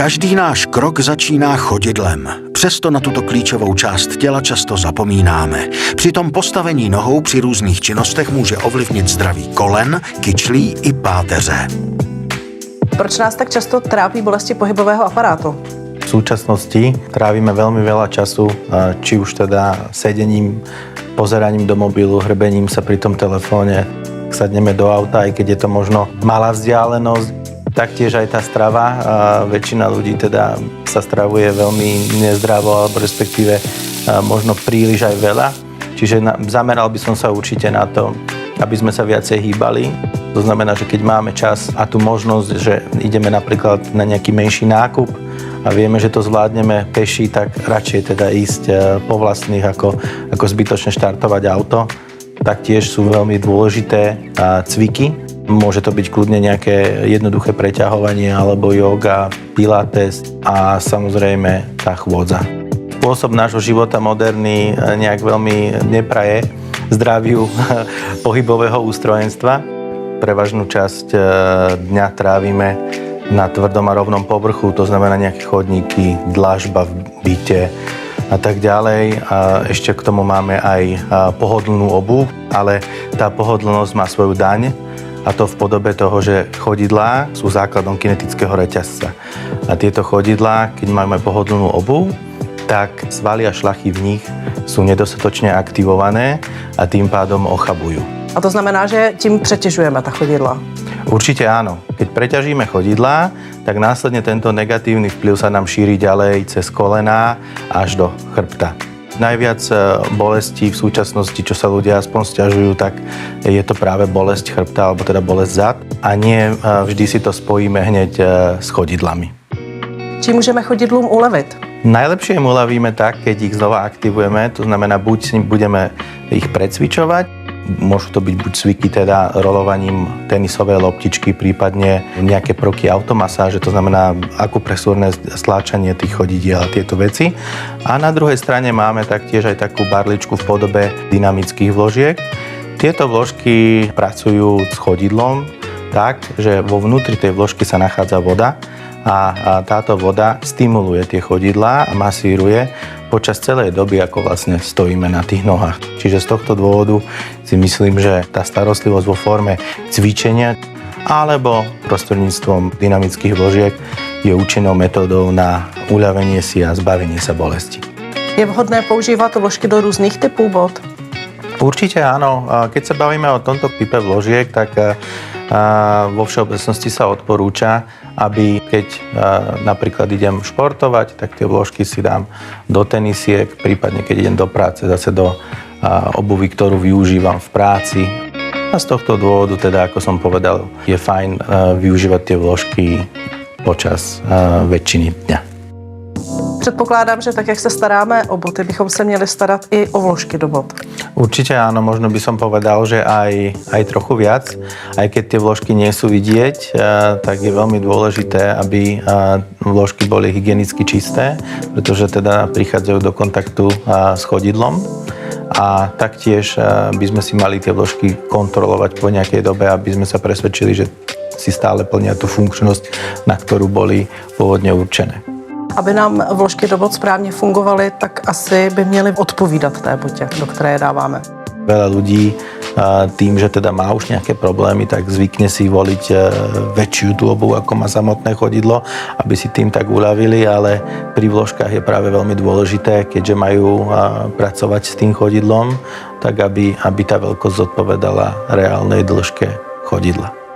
Každý náš krok začíná chodidlem. Přesto na tuto klíčovou část těla často zapomínáme. Přitom postavení nohou při různých činnostech může ovlivnit zdraví kolen, kyčlí i páteře. Proč nás tak často trápí bolesti pohybového aparátu? V súčasnosti trávime veľmi veľa času, či už teda sedením, pozeraním do mobilu, hrbením sa pri tom telefóne. Sadneme do auta, aj keď je to možno malá vzdialenosť. Taktiež aj tá strava, väčšina ľudí teda sa stravuje veľmi nezdravo, alebo respektíve možno príliš aj veľa. Čiže zameral by som sa určite na to, aby sme sa viacej hýbali. To znamená, že keď máme čas a tú možnosť, že ideme napríklad na nejaký menší nákup a vieme, že to zvládneme peši, tak radšej teda ísť po vlastných, ako zbytočne štartovať auto. Taktiež sú veľmi dôležité cviky. Môže to byť kľudne nejaké jednoduché preťahovanie alebo yoga, pilates a samozrejme tá chôdza. Spôsob nášho života moderný nejak veľmi nepraje zdraviu pohybového ústrojenstva. Prevažnú časť dňa trávime na tvrdom a rovnom povrchu, to znamená nejaké chodníky, dlažba v byte a tak ďalej. A ešte k tomu máme aj pohodlnú obuv, ale tá pohodlnosť má svoju daň, a to v podobe toho, že chodidlá sú základom kinetického reťazca. A tieto chodidlá, keď máme pohodlnú obuv, tak svaly a šlachy v nich sú nedostatočne aktivované a tým pádom ochabujú. A to znamená, že tím přetěžujeme ta chodidla? Určite áno. Keď preťažíme chodidlá, tak následne tento negatívny vplyv sa nám šíri ďalej cez kolená až do chrbta. Najviac bolestí v súčasnosti, čo sa ľudia aspoň sťažujú, tak je to práve bolesť chrbta, alebo teda bolesť zad. A nie vždy si to spojíme hneď s chodidlami. Či môžeme chodidlům ulevit? Najlepšie im uľavíme tak, keď ich znova aktivujeme, to znamená, buď s ním budeme ich precvičovať, môžu to byť buď cviky teda rolovaním tenisovej loptičky, prípadne nejaké prvky automasáže, to znamená akupresúrne stláčanie tých chodidiel a tieto veci. A na druhej strane máme taktiež aj takú barličku v podobe dynamických vložiek. Tieto vložky pracujú s chodidlom tak, že vo vnútri tej vložky sa nachádza voda a táto voda stimuluje tie chodidlá a masíruje počas celej doby, ako vlastne stojíme na tých nohách. Čiže z tohto dôvodu si myslím, že tá starostlivosť vo forme cvičenia alebo prostredníctvom dynamických vložiek je účinnou metódou na uľavenie si a zbavenie sa bolesti. Je vhodné používať vložky do rôznych typů bod? Určite áno. Keď sa bavíme o tomto type vložiek, tak vo všeobecnosti sa odporúča, aby keď napríklad idem športovať, tak tie vložky si dám do tenisiek, prípadne keď idem do práce, zase do obuvy, ktorú využívam v práci. A z tohto dôvodu, teda ako som povedal, je fajn využívať tie vložky počas väčšiny dňa. Předpokládám, že tak, jak se staráme o boty, bychom se měli starat i o vložky do bot. Určite áno, možno by som povedal, že aj trochu viac. Aj keď tie vložky nie sú vidieť, tak je veľmi dôležité, aby vložky boli hygienicky čisté, pretože teda prichádzajú do kontaktu s chodidlom. A taktiež by sme si mali tie vložky kontrolovať po nejakej dobe, aby sme sa presvedčili, že si stále plnia tú funkčnosť, na ktorú boli pôvodne určené. Aby nám vložky do bot správně fungovaly, tak asi by měly odpovídat té botě, do které je dáváme. Veľa ľudí tým, že teda má už nejaké problémy, tak zvykne si voliť väčšiu tú obuv, ako má samotné chodidlo, aby si tým tak uľavili, ale pri vložkách je práve veľmi dôležité, keďže majú pracovať s tým chodidlom, tak aby tá veľkosť zodpovedala reálnej dĺžke chodidla.